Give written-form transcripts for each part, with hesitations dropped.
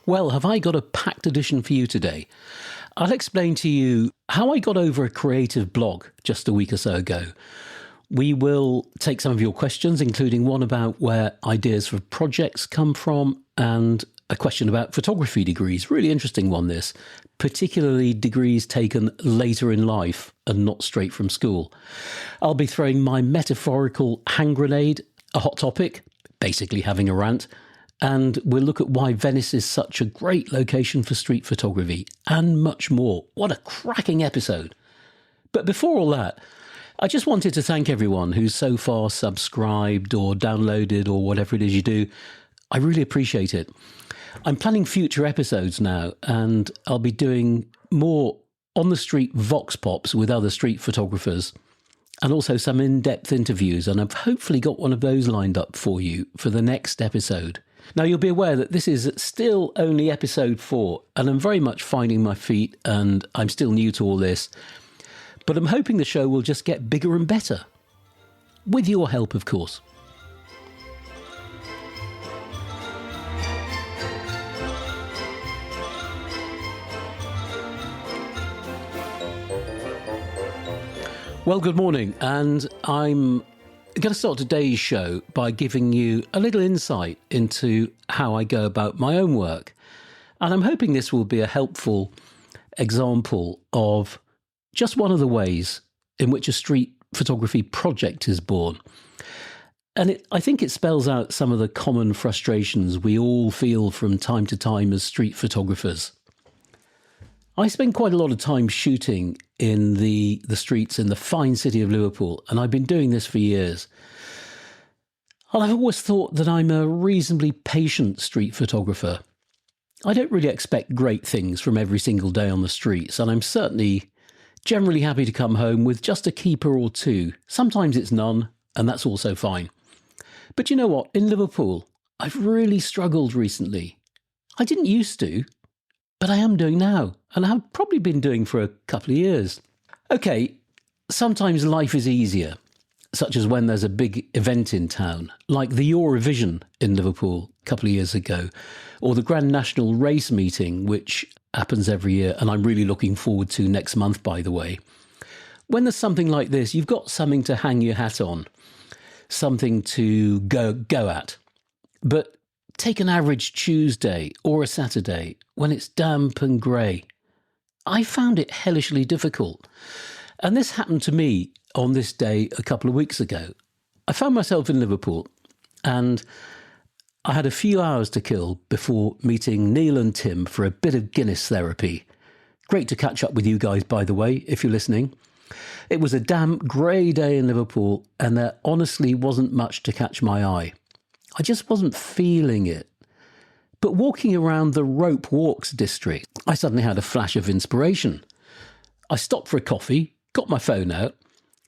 Well, have I got a packed edition for you today? I'll explain to you how I got over a creative block just a week or so ago. We will take some of your questions, including one about where ideas for projects come from and a question about photography degrees. Really interesting one, this, particularly degrees taken later in life and not straight from school. I'll be throwing my metaphorical hand grenade, a hot topic, basically having a rant, and we'll look at why Venice is such a great location for street photography and much more. What a cracking episode. But before all that, I just wanted to thank everyone who's so far subscribed or downloaded or whatever it is you do. I really appreciate it. I'm planning future episodes now, and I'll be doing more on-the-street vox pops with other street photographers and also some in-depth interviews, and I've hopefully got one of those lined up for you for the next episode. Now, you'll be aware that this is still only episode 4, and I'm very much finding my feet, and I'm still new to all this, but I'm hoping the show will just get bigger and better. With your help, of course. Well, good morning, and I'm going to start today's show by giving you a little insight into how I go about my own work. And I'm hoping this will be a helpful example of just one of the ways in which a street photography project is born. And I think it spells out some of the common frustrations we all feel from time to time as street photographers. I spend quite a lot of time shooting in the streets in the fine city of Liverpool, and I've been doing this for years. And I've always thought that I'm a reasonably patient street photographer. I don't really expect great things from every single day on the streets, and I'm certainly generally happy to come home with just a keeper or two. Sometimes it's none, and that's also fine. But you know what? In Liverpool, I've really struggled recently. I didn't used to, but I am doing now, and I have probably been doing for a couple of years. Okay, sometimes life is easier, such as when there's a big event in town, like the Eurovision in Liverpool a couple of years ago, or the Grand National Race Meeting, which happens every year, and I'm really looking forward to next month, by the way. When there's something like this, you've got something to hang your hat on, something to go at. But take an average Tuesday or a Saturday when it's damp and grey. I found it hellishly difficult. And this happened to me on this day a couple of weeks ago. I found myself in Liverpool and I had a few hours to kill before meeting Neil and Tim for a bit of Guinness therapy. Great to catch up with you guys, by the way, if you're listening. It was a damp, grey day in Liverpool and there honestly wasn't much to catch my eye. I just wasn't feeling it. But walking around the Ropewalks district, I suddenly had a flash of inspiration. I stopped for a coffee, got my phone out,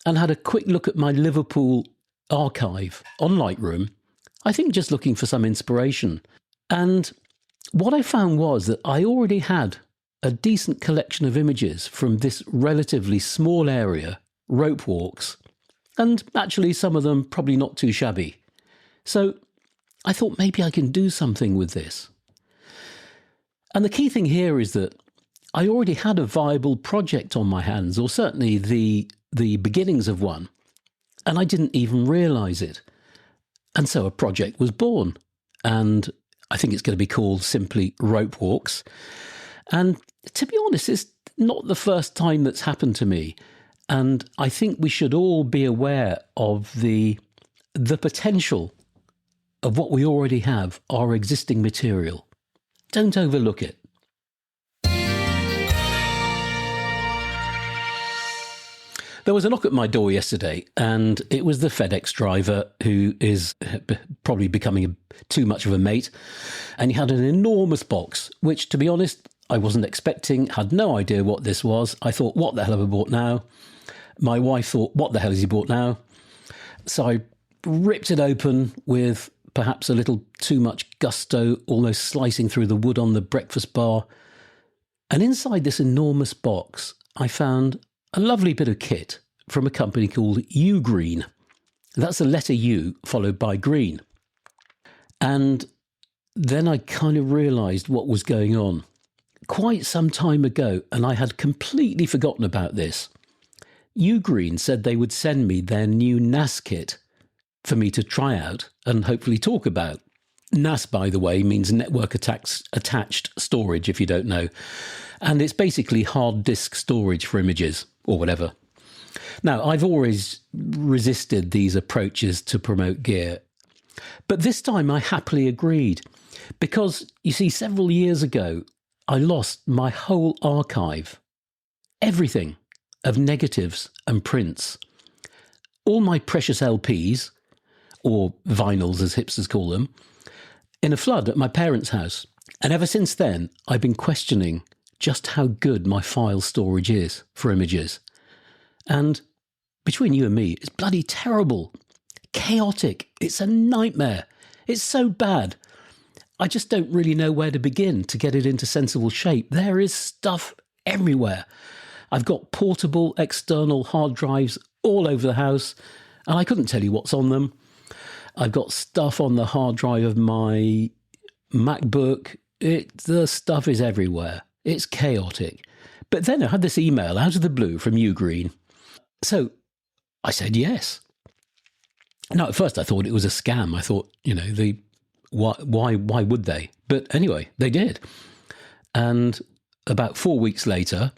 and had a quick look at my Liverpool archive on Lightroom, I think just looking for some inspiration. And what I found was that I already had a decent collection of images from this relatively small area, Ropewalks, and actually some of them probably not too shabby. So I thought maybe I can do something with this. And the key thing here is that I already had a viable project on my hands, or certainly the beginnings of one, and I didn't even realise it. And so a project was born, and I think it's going to be called simply Ropewalks. And to be honest, it's not the first time that's happened to me, and I think we should all be aware of the potential of what we already have, our existing material. Don't overlook it. There was a knock at my door yesterday, and it was the FedEx driver who is probably becoming too much of a mate, and he had an enormous box, which, to be honest, I wasn't expecting, had no idea what this was. I thought, what the hell have I bought now? My wife thought, what the hell has he bought now? So I ripped it open with perhaps a little too much gusto, almost slicing through the wood on the breakfast bar. And inside this enormous box, I found a lovely bit of kit from a company called U Green. That's the letter U followed by green. And then I kind of realised what was going on. Quite some time ago, and I had completely forgotten about this, Ugreen said they would send me their new NAS kit for me to try out and hopefully talk about. NAS, by the way, means network attached storage, if you don't know. And it's basically hard disk storage for images or whatever. Now, I've always resisted these approaches to promote gear, but this time I happily agreed because, you see, several years ago, I lost my whole archive, everything of negatives and prints, all my precious LPs, or vinyls as hipsters call them, in a flood at my parents' house. And ever since then, I've been questioning just how good my file storage is for images. And between you and me, it's bloody terrible, chaotic. It's a nightmare. It's so bad. I just don't really know where to begin to get it into sensible shape. There is stuff everywhere. I've got portable external hard drives all over the house, and I couldn't tell you what's on them. I've got stuff on the hard drive of my MacBook. The stuff is everywhere. It's chaotic. But then I had this email out of the blue from Ugreen. So I said yes. Now, at first I thought it was a scam. I thought, why would they? But anyway, they did. And about 4 weeks later,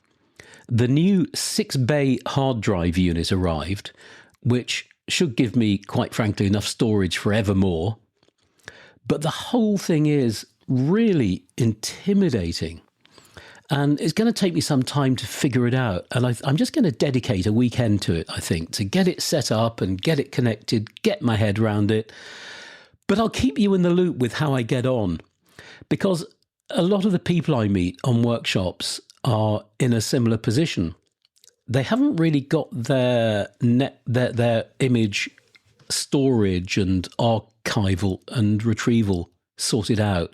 the new 6-bay hard drive unit arrived, which should give me, quite frankly, enough storage forevermore. But the whole thing is really intimidating. And it's going to take me some time to figure it out. And I'm just going to dedicate a weekend to it, I think, to get it set up and get it connected, get my head around it. But I'll keep you in the loop with how I get on, because a lot of the people I meet on workshops are in a similar position. They haven't really got their image storage and archival and retrieval sorted out.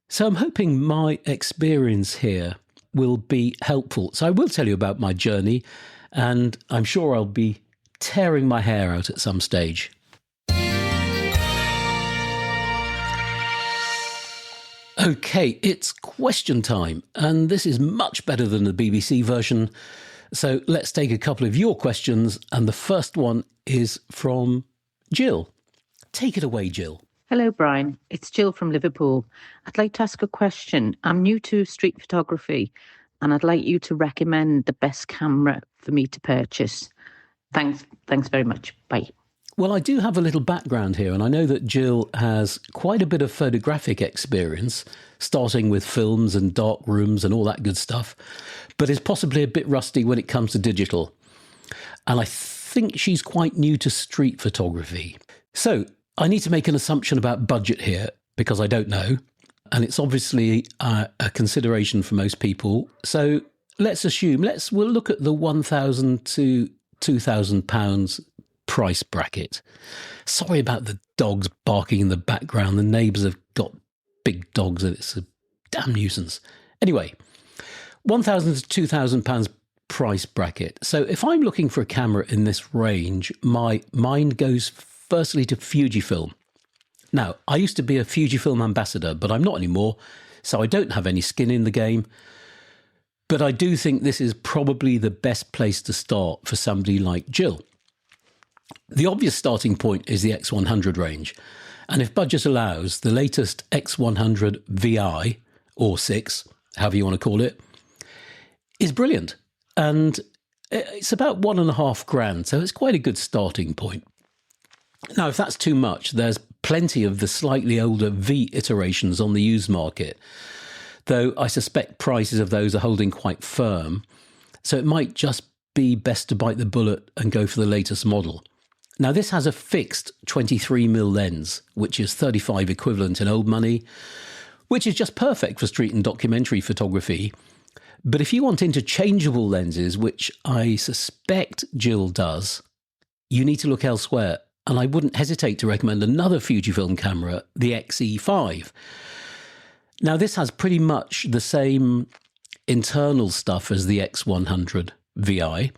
So I'm hoping my experience here will be helpful. So I will tell you about my journey, and I'm sure I'll be tearing my hair out at some stage. Okay, it's question time, and this is much better than the BBC version. So let's take a couple of your questions, and the first one is from Jill. Take it away, Jill. Hello, Brian. It's Jill from Liverpool. I'd like to ask a question. I'm new to street photography, and I'd like you to recommend the best camera for me to purchase. Thanks very much. Bye. Well, I do have a little background here, and I know that Jill has quite a bit of photographic experience, starting with films and dark rooms and all that good stuff, but is possibly a bit rusty when it comes to digital. And I think she's quite new to street photography. So I need to make an assumption about budget here, because I don't know. And it's obviously a consideration for most people. So let's assume, we'll look at the £1,000 to £2,000 price bracket. Sorry about the dogs barking in the background. The neighbours have got big dogs and it's a damn nuisance. Anyway, £1,000 to £2,000 price bracket. So if I'm looking for a camera in this range, my mind goes firstly to Fujifilm. Now, I used to be a Fujifilm ambassador, but I'm not anymore, so I don't have any skin in the game. But I do think this is probably the best place to start for somebody like Jill. The obvious starting point is the X100 range. And if budget allows, the latest X100VI, or 6, however you want to call it, is brilliant. And it's about £1,500, so it's quite a good starting point. Now, if that's too much, there's plenty of the slightly older V iterations on the used market, though I suspect prices of those are holding quite firm. So it might just be best to bite the bullet and go for the latest model. Now, this has a fixed 23mm lens, which is 35 equivalent in old money, which is just perfect for street and documentary photography. But if you want interchangeable lenses, which I suspect Jill does, you need to look elsewhere. And I wouldn't hesitate to recommend another Fujifilm camera, the XE5. Now, this has pretty much the same internal stuff as the X100VI,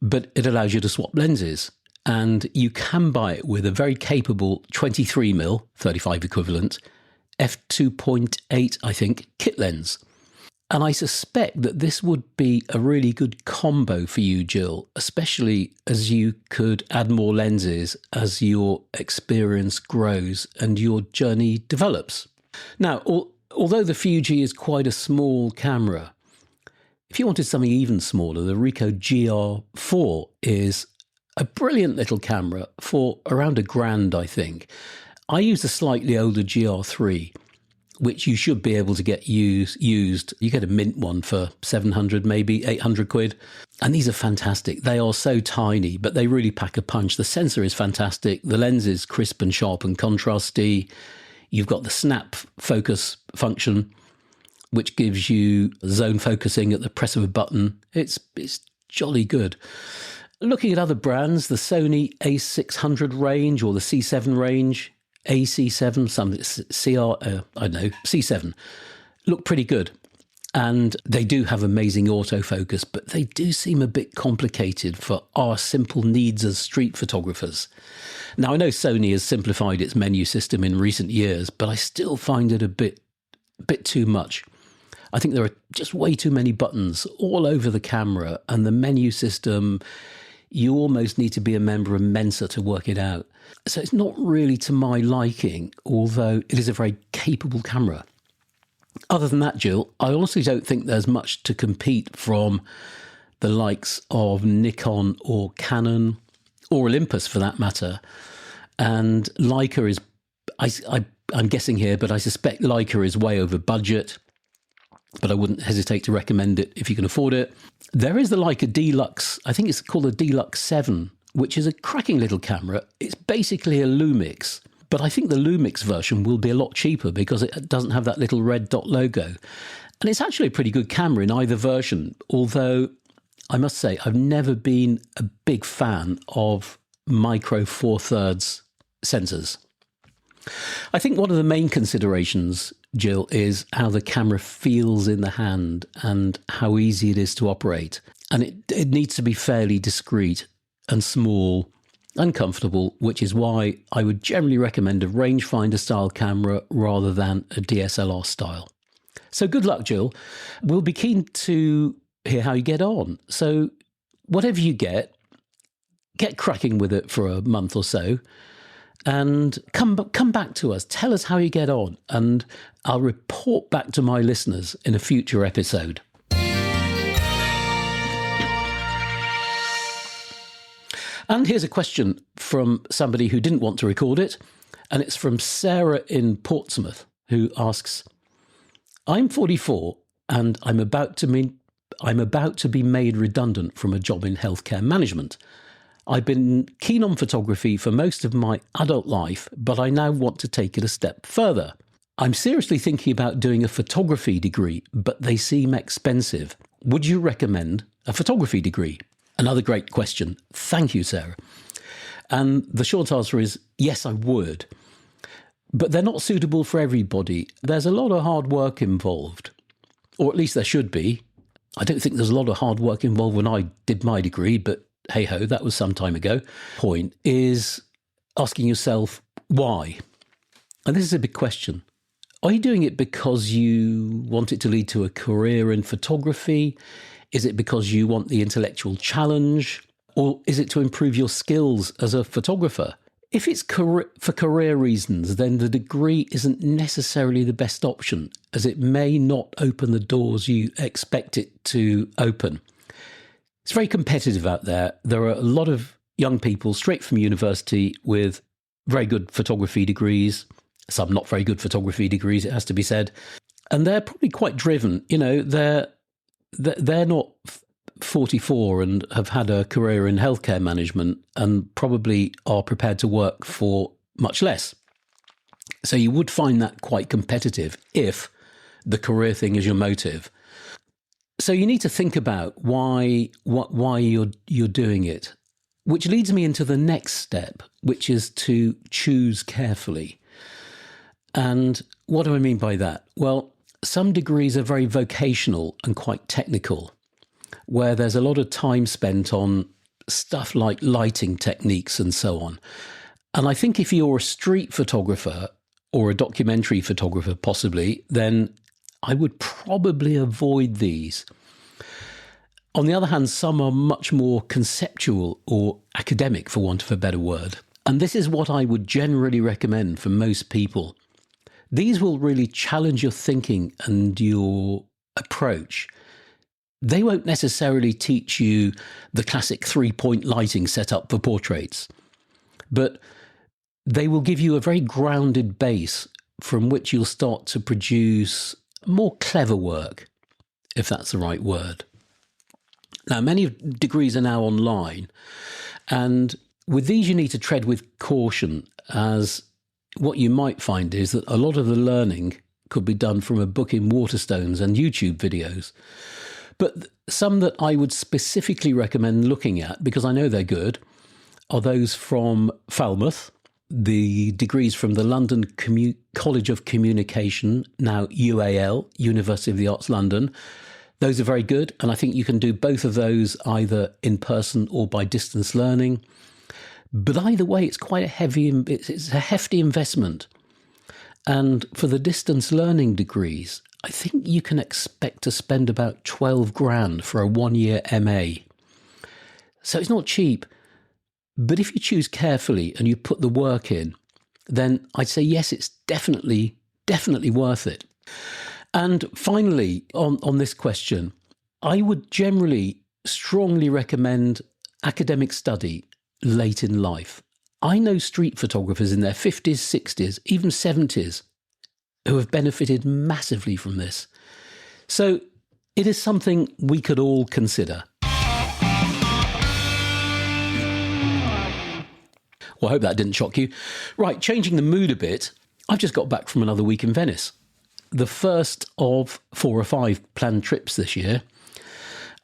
but it allows you to swap lenses. And you can buy it with a very capable 23mm, 35 equivalent, f2.8, I think, kit lens. And I suspect that this would be a really good combo for you, Jill, especially as you could add more lenses as your experience grows and your journey develops. Now, although the Fuji is quite a small camera, if you wanted something even smaller, the Ricoh GR4 is a brilliant little camera for around £1,000, I think. I use a slightly older GR3, which you should be able to get used. You get a mint one for 700, maybe 800 quid. And these are fantastic. They are so tiny, but they really pack a punch. The sensor is fantastic. The lens is crisp and sharp and contrasty. You've got the snap focus function, which gives you zone focusing at the press of a button. It's jolly good. Looking at other brands, the Sony A600 range or the C7 range, AC7, C7, look pretty good. And they do have amazing autofocus, but they do seem a bit complicated for our simple needs as street photographers. Now, I know Sony has simplified its menu system in recent years, but I still find it a bit too much. I think there are just way too many buttons all over the camera, and the menu system, you almost need to be a member of Mensa to work it out. So it's not really to my liking, although it is a very capable camera. Other than that, Jill, I honestly don't think there's much to compete from the likes of Nikon or Canon or Olympus for that matter. And Leica is, I'm guessing here, but I suspect Leica is way over budget, but I wouldn't hesitate to recommend it if you can afford it. There is the Leica Deluxe, I think it's called the Deluxe 7, which is a cracking little camera. It's basically a Lumix, but I think the Lumix version will be a lot cheaper because it doesn't have that little red dot logo. And it's actually a pretty good camera in either version, although I must say I've never been a big fan of micro four thirds sensors. I think one of the main considerations, Jill, is how the camera feels in the hand and how easy it is to operate. And it needs to be fairly discreet and small and comfortable, which is why I would generally recommend a rangefinder style camera rather than a DSLR style. So good luck, Jill. We'll be keen to hear how you get on. So whatever you get cracking with it for a month or so, and come back to us. Tell us how you get on, and I'll report back to my listeners in a future episode. And here's a question from somebody who didn't want to record it, and it's from Sarah in Portsmouth, who asks, I'm 44 and I'm about to be made redundant from a job in healthcare management. I've been keen on photography for most of my adult life, but I now want to take it a step further. I'm seriously thinking about doing a photography degree, but they seem expensive. Would you recommend a photography degree? Another great question. Thank you, Sarah. And the short answer is yes, I would. But they're not suitable for everybody. There's a lot of hard work involved, or at least there should be. I don't think there's a lot of hard work involved when I did my degree, but hey-ho, that was some time ago. Point is asking yourself, why? And this is a big question. Are you doing it because you want it to lead to a career in photography? Is it because you want the intellectual challenge? Or is it to improve your skills as a photographer? If it's for career reasons, then the degree isn't necessarily the best option, as it may not open the doors you expect it to open. It's very competitive out there. There are a lot of young people straight from university with very good photography degrees, some not very good photography degrees, it has to be said. And they're probably quite driven. You know, they're not 44 and have had a career in healthcare management and probably are prepared to work for much less. So you would find that quite competitive if the career thing is your motive. So you need to think about why you're doing it, which leads me into the next step, which is to choose carefully. And what do I mean by that? Well, some degrees are very vocational and quite technical, where there's a lot of time spent on stuff like lighting techniques and so on. And I think if you're a street photographer or a documentary photographer possibly, then I would probably avoid these. On the other hand, some are much more conceptual or academic, for want of a better word. And this is what I would generally recommend for most people. These will really challenge your thinking and your approach. They won't necessarily teach you the classic 3-point lighting setup for portraits, but they will give you a very grounded base from which you'll start to produce more clever work, if that's the right word. Now, many degrees are now online, and with these you need to tread with caution, as what you might find is that a lot of the learning could be done from a book in Waterstones and YouTube videos. But some that I would specifically recommend looking at, because I know they're good, are those from Falmouth, the degrees from the London College of Communication, now UAL, University of the Arts London. Those are very good, and I think you can do both of those either in person or by distance learning. But either way, it's quite it's a hefty investment. And for the distance learning degrees, I think you can expect to spend about 12 grand for a 1-year MA. So it's not cheap. But if you choose carefully and you put the work in, then I'd say yes, it's definitely worth it. And finally, on this question, I would generally strongly recommend academic study late in life. I know street photographers in their 50s, 60s, even 70s who have benefited massively from this. So it is something we could all consider. Well, I hope that didn't shock you. Right, changing the mood a bit, I've just got back from another week in Venice. The first of 4 or 5 planned trips this year.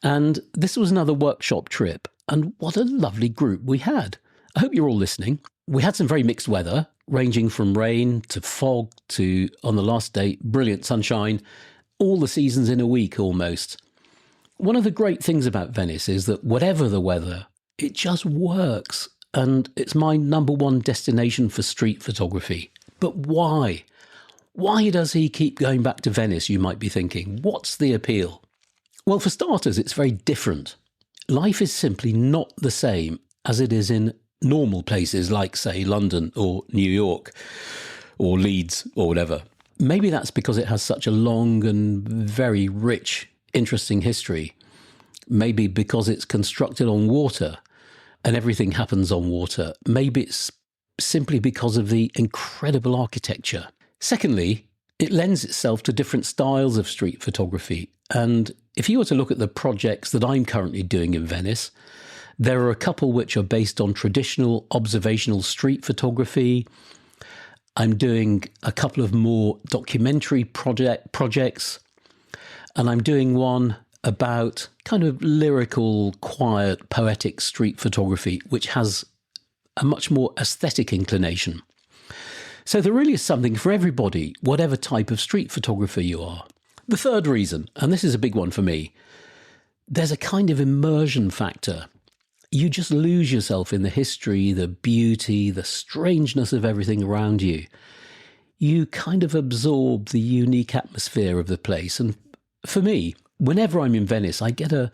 And this was another workshop trip. And what a lovely group we had. I hope you're all listening. We had some very mixed weather, ranging from rain to fog to, on the last day, brilliant sunshine, all the seasons in a week almost. One of the great things about Venice is that whatever the weather, it just works. And it's my number one destination for street photography. But why? Why does he keep going back to Venice, you might be thinking? What's the appeal? Well, for starters, it's very different. Life is simply not the same as it is in normal places like, say, London or New York or Leeds or whatever. Maybe that's because it has such a long and very rich, interesting history. Maybe because it's constructed on water and everything happens on water. Maybe it's simply because of the incredible architecture. Secondly, it lends itself to different styles of street photography. And if you were to look at the projects that I'm currently doing in Venice, there are a couple which are based on traditional observational street photography. I'm doing a couple of more documentary projects, and I'm doing one about kind of lyrical, quiet, poetic street photography, which has a much more aesthetic inclination. So there really is something for everybody, whatever type of street photographer you are. The third reason, and this is a big one for me, there's a kind of immersion factor. You just lose yourself in the history, the beauty, the strangeness of everything around you. You kind of absorb the unique atmosphere of the place. And for me, whenever I'm in Venice, I get a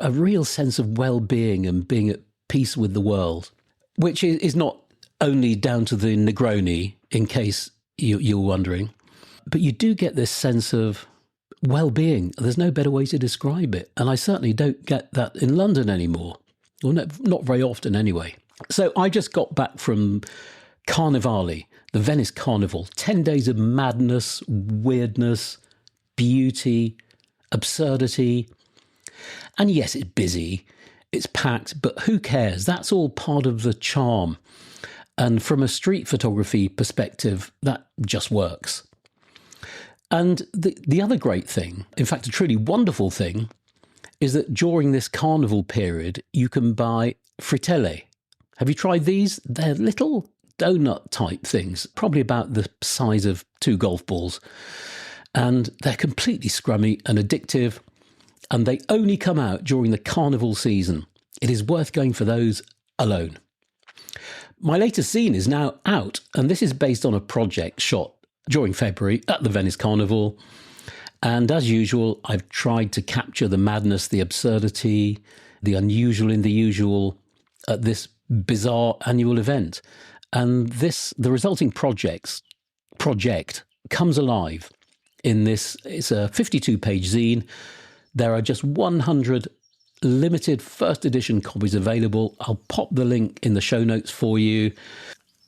real sense of well-being and being at peace with the world, which is not only down to the Negroni, in case you're wondering, but you do get this sense of well-being. There's no better way to describe it. And I certainly don't get that in London anymore. Well, not very often anyway. So I just got back from Carnivale, the Venice Carnival. 10 days of madness, weirdness, beauty, absurdity. And yes, it's busy, it's packed, but who cares? That's all part of the charm. And from a street photography perspective, that just works. And the other great thing, in fact, a truly wonderful thing, is that during this carnival period, you can buy frittelle. Have you tried these? They're little donut type things, probably about the size of 2 golf balls. And they're completely scrummy and addictive, and they only come out during the carnival season. It is worth going for those alone. My latest zine is now out, and this is based on a project shot during February at the Venice Carnival. And as usual, I've tried to capture the madness, the absurdity, the unusual in the usual at this bizarre annual event. And the resulting project comes alive in this. It's a 52-page zine. There are just 100 limited first edition copies available. I'll pop the link in the show notes for you.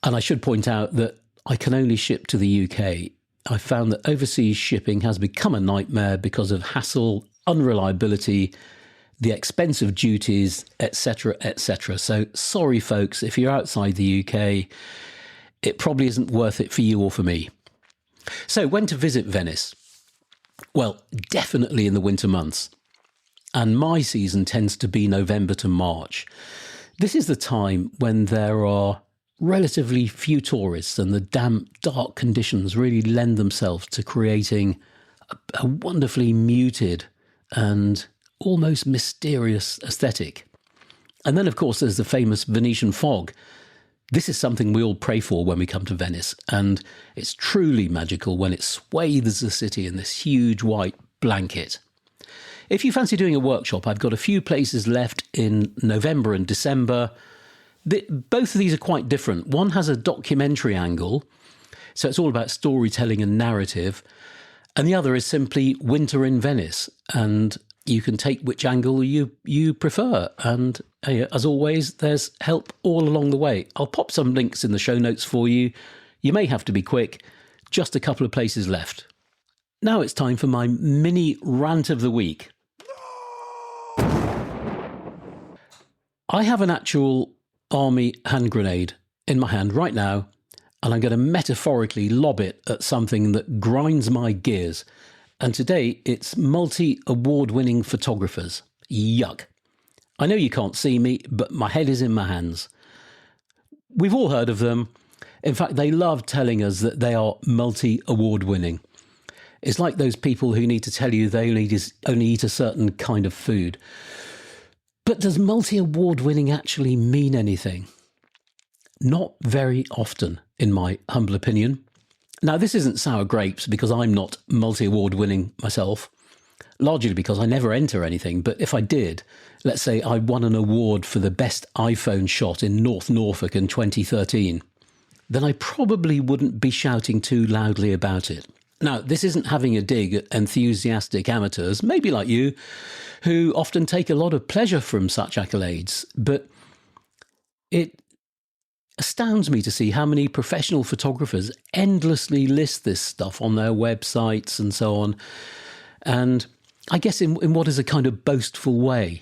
And I should point out that I can only ship to the UK. I found that overseas shipping has become a nightmare because of hassle, unreliability, the expensive duties, etc., etc. So sorry, folks, if you're outside the UK, it probably isn't worth it for you or for me. So when to visit Venice? Well, definitely in the winter months. And my season tends to be November to March. This is the time when there are relatively few tourists and the damp, dark conditions really lend themselves to creating a wonderfully muted and almost mysterious aesthetic. And then, of course, there's the famous Venetian fog. This is something we all pray for when we come to Venice, and it's truly magical when it swathes the city in this huge white blanket. If you fancy doing a workshop, I've got a few places left in November and December. Both of these are quite different. One has a documentary angle, so it's all about storytelling and narrative, and the other is simply winter in Venice, and you can take which angle you prefer. And as always, there's help all along the way. I'll pop some links in the show notes for you. You may have to be quick. Just a couple of places left. Now it's time for my mini rant of the week. I have an actual army hand grenade in my hand right now, and I'm going to metaphorically lob it at something that grinds my gears. And today it's multi-award-winning photographers. Yuck. I know you can't see me, but my head is in my hands. We've all heard of them. In fact, they love telling us that they are multi-award-winning. It's like those people who need to tell you they only eat a certain kind of food. But does multi-award-winning actually mean anything? Not very often, in my humble opinion. Now, this isn't sour grapes because I'm not multi-award winning myself, largely because I never enter anything. But if I did, let's say I won an award for the best iPhone shot in North Norfolk in 2013, then I probably wouldn't be shouting too loudly about it. Now, this isn't having a dig at enthusiastic amateurs, maybe like you, who often take a lot of pleasure from such accolades, but it astounds me to see how many professional photographers endlessly list this stuff on their websites and so on. And I guess in what is a kind of boastful way.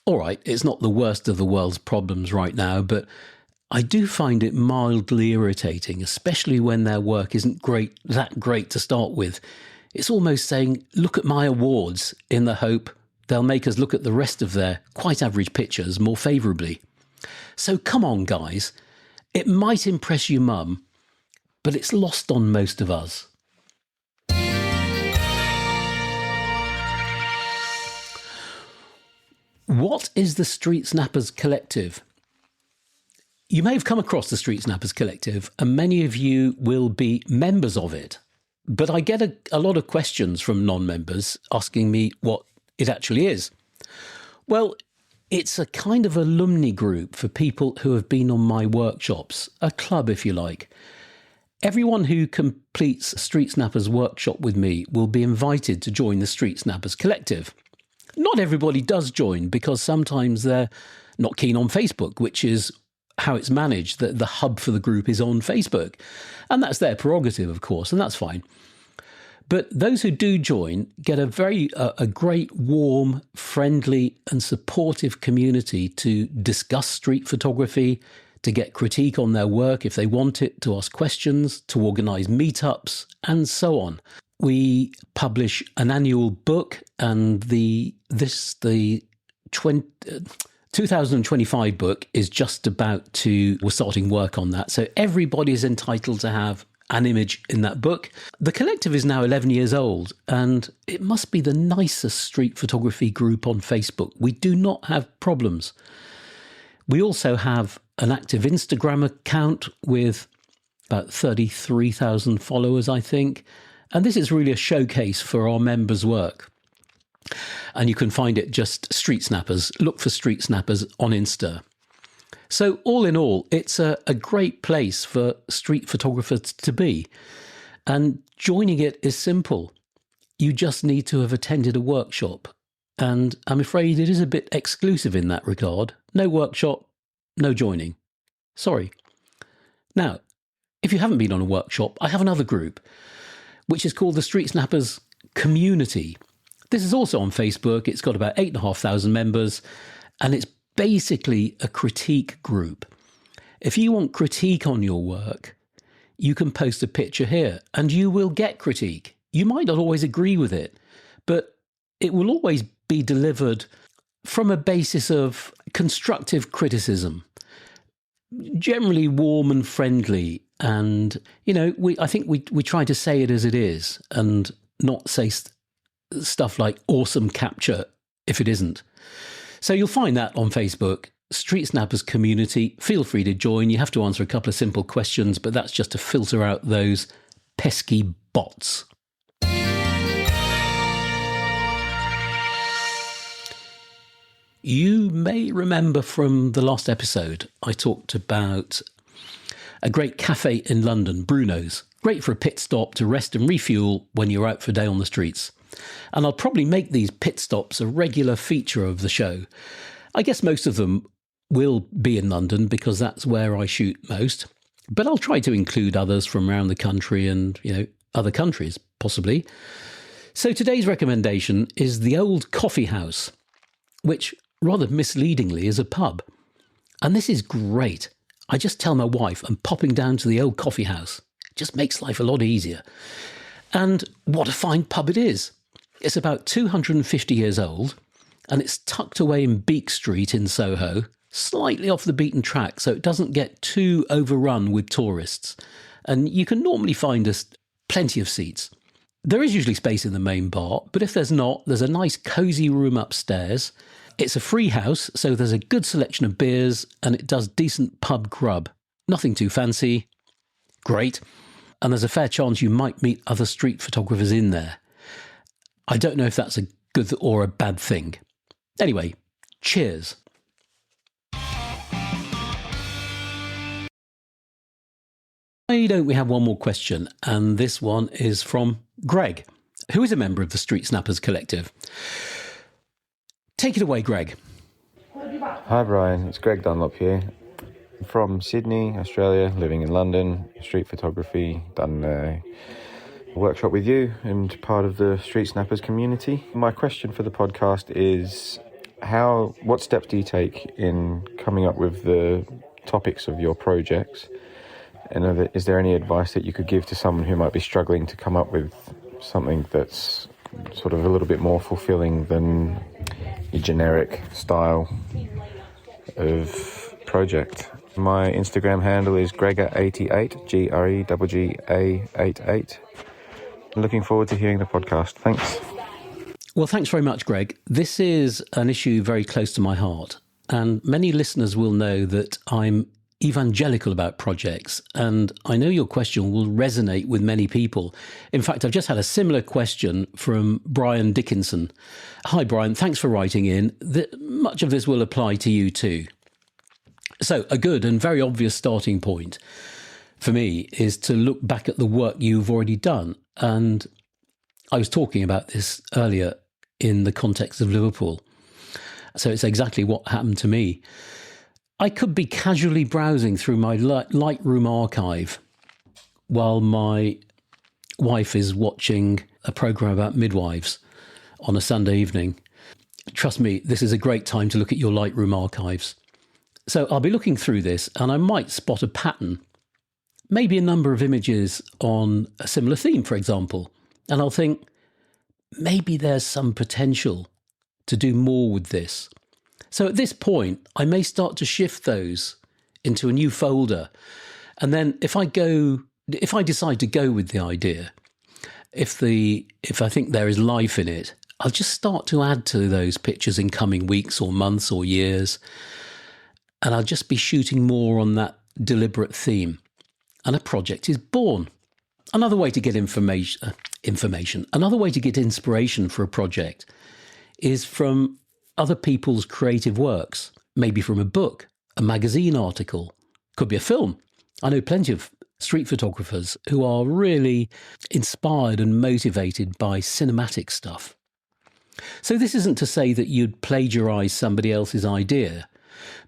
All right, it's not the worst of the world's problems right now, but I do find it mildly irritating, especially when their work isn't that great to start with. It's almost saying, look at my awards, in the hope they'll make us look at the rest of their quite average pictures more favourably. So come on, guys. It might impress your mum, but it's lost on most of us. What is the Street Snappers Collective? You may have come across the Street Snappers Collective, and many of you will be members of it. But I get a lot of questions from non-members asking me what it actually is. Well, it's a kind of alumni group for people who have been on my workshops, a club if you like. Everyone who completes Street Snappers workshop with me will be invited to join the Street Snappers Collective. Not everybody does join because sometimes they're not keen on Facebook, which is how it's managed. The hub for the group is on Facebook. And that's their prerogative, of course, and that's fine. But those who do join get a great, warm, friendly and supportive community to discuss street photography, to get critique on their work if they want it, to ask questions, to organise meetups, and so on. We publish an annual book, and the 2025 book is just we're starting work on that. So everybody is entitled to have an image in that book. The collective is now 11 years old, and it must be the nicest street photography group on Facebook. We do not have problems. We also have an active Instagram account with about 33,000 followers, I think. And this is really a showcase for our members' work. And you can find it just Street Snappers. Look for Street Snappers on Insta. So all in all, it's a great place for street photographers to be. And joining it is simple. You just need to have attended a workshop. And I'm afraid it is a bit exclusive in that regard. No workshop, no joining. Sorry. Now, if you haven't been on a workshop, I have another group, which is called the Street Snappers Community. This is also on Facebook. It's got about 8,500 members, and it's basically a critique group. If you want critique on your work, you can post a picture here, and you will get critique. You might not always agree with it, but it will always be delivered from a basis of constructive criticism, generally warm and friendly. And, I think we try to say it as it is and not say stuff like awesome capture if it isn't. So you'll find that on Facebook, Street Snappers Community. Feel free to join. You have to answer a couple of simple questions, but that's just to filter out those pesky bots. You may remember from the last episode, I talked about a great cafe in London, Bruno's. Great for a pit stop to rest and refuel when you're out for a day on the streets. And I'll probably make these pit stops a regular feature of the show. I guess most of them will be in London because that's where I shoot most. But I'll try to include others from around the country and, other countries, possibly. So today's recommendation is the Old Coffee House, which rather misleadingly is a pub. And this is great. I just tell my wife I'm popping down to the Old Coffee House. It just makes life a lot easier. And what a fine pub it is. It's about 250 years old, and it's tucked away in Beak Street in Soho, slightly off the beaten track, so it doesn't get too overrun with tourists. And you can normally find us plenty of seats. There is usually space in the main bar, but if there's not, there's a nice cosy room upstairs. It's a free house, so there's a good selection of beers, and it does decent pub grub. Nothing too fancy. Great. And there's a fair chance you might meet other street photographers in there. I don't know if that's a good or a bad thing. Anyway, cheers. Why don't we have one more question? And this one is from Greg, who is a member of the Street Snappers Collective. Take it away, Greg. Hi, Brian. It's Greg Dunlop here. I'm from Sydney, Australia, living in London, street photography, done a workshop with you and part of the Street Snappers community. My question for the podcast is what steps do you take in coming up with the topics of your projects? And is there any advice that you could give to someone who might be struggling to come up with something that's sort of a little bit more fulfilling than your generic style of project? My Instagram handle is Grega88, GREGGA88. I'm looking forward to hearing the podcast. Thanks. Well, thanks very much, Greg. This is an issue very close to my heart, and many listeners will know that I'm evangelical about projects, and I know your question will resonate with many people. In fact, I've just had a similar question from Brian Dickinson. Hi, Brian. Thanks for writing in. Much of this will apply to you too. So a good and very obvious starting point for me is to look back at the work you've already done. And I was talking about this earlier in the context of Liverpool. So it's exactly what happened to me. I could be casually browsing through my Lightroom archive while my wife is watching a program about midwives on a Sunday evening. Trust me, this is a great time to look at your Lightroom archives. So I'll be looking through this and I might spot a pattern, maybe a number of images on a similar theme, for example. And I'll think, maybe there's some potential to do more with this. So at this point, I may start to shift those into a new folder. And then if I decide to go with the idea, if I think there is life in it, I'll just start to add to those pictures in coming weeks or months or years. and I'll just be shooting more on that deliberate theme. And a project is born. Another way to get another way to get inspiration for a project is from other people's creative works, maybe from a book, a magazine article, could be a film. I know plenty of street photographers who are really inspired and motivated by cinematic stuff. So this isn't to say that you'd plagiarize somebody else's idea,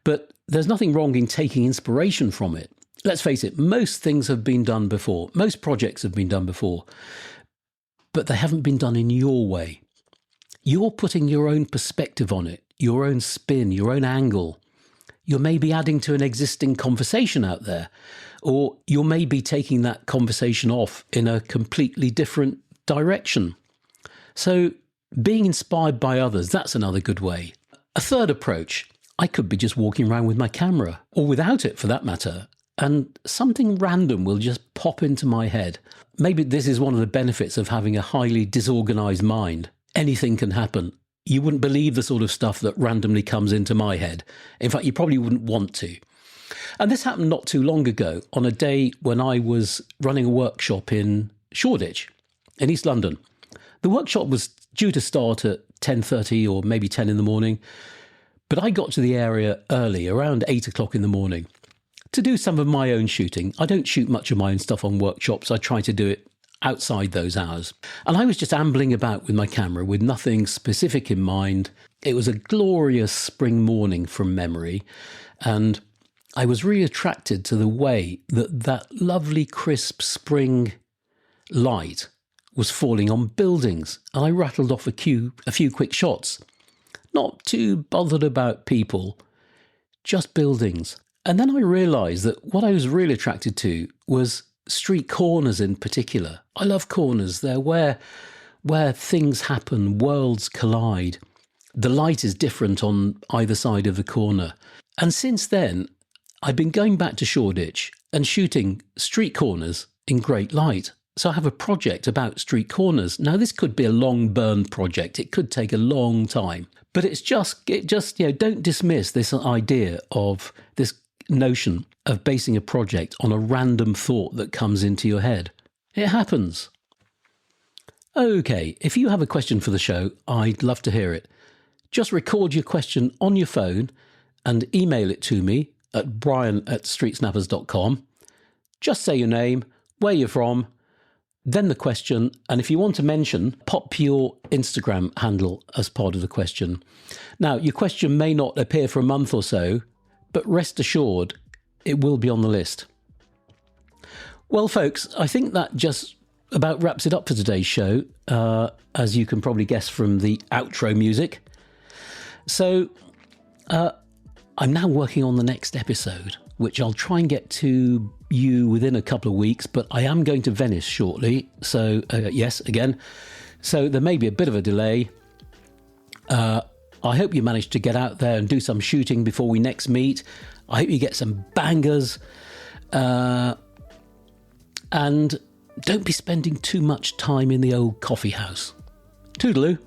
but there's nothing wrong in taking inspiration from it. Let's face it, most things have been done before. Most projects have been done before, but they haven't been done in your way. You're putting your own perspective on it, your own spin, your own angle. You're maybe adding to an existing conversation out there, or you're maybe taking that conversation off in a completely different direction. So being inspired by others, that's another good way. A third approach, I could be just walking around with my camera, or without it for that matter, and something random will just pop into my head. Maybe this is one of the benefits of having a highly disorganized mind. Anything can happen. You wouldn't believe the sort of stuff that randomly comes into my head. In fact, you probably wouldn't want to. And this happened not too long ago on a day when I was running a workshop in Shoreditch in East London. The workshop was due to start at 10:30 or maybe 10 in the morning, but I got to the area early, around 8 o'clock in the morning, to do some of my own shooting. I don't shoot much of my own stuff on workshops. I try to do it outside those hours. And I was just ambling about with my camera with nothing specific in mind. It was a glorious spring morning from memory, and I was really attracted to the way that lovely crisp spring light was falling on buildings, and I rattled off a few quick shots. Not too bothered about people, just buildings. And then I realised that what I was really attracted to was street corners in particular. I love corners. They're where things happen, worlds collide. The light is different on either side of the corner. And since then, I've been going back to Shoreditch and shooting street corners in great light. So I have a project about street corners. Now, this could be a long burn project. It could take a long time. But it just, don't dismiss this idea of this notion of basing a project on a random thought that comes into your head. It happens. Okay, if you have a question for the show, I'd love to hear it. Just record your question on your phone and email it to me at brian@streetsnappers.com. Just say your name, where you're from, then the question, and if you want to mention, pop your Instagram handle as part of the question. Now, your question may not appear for a month or so, but rest assured, it will be on the list. Well, folks, I think that just about wraps it up for today's show, as you can probably guess from the outro music. So, I'm now working on the next episode, which I'll try and get to you within a couple of weeks, but I am going to Venice shortly. So, yes, again. So there may be a bit of a delay. I hope you manage to get out there and do some shooting before we next meet. I hope you get some bangers. And don't be spending too much time in the old coffee house. Toodaloo.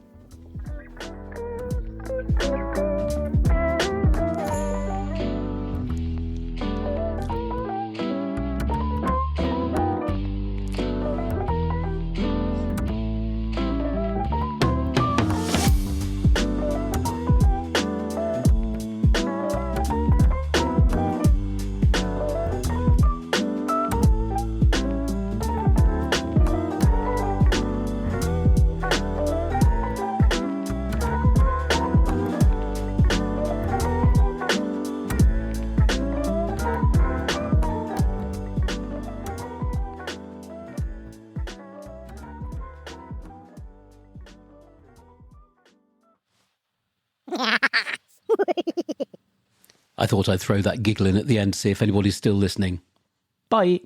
I thought I'd throw that giggle in at the end to see if anybody's still listening. Bye.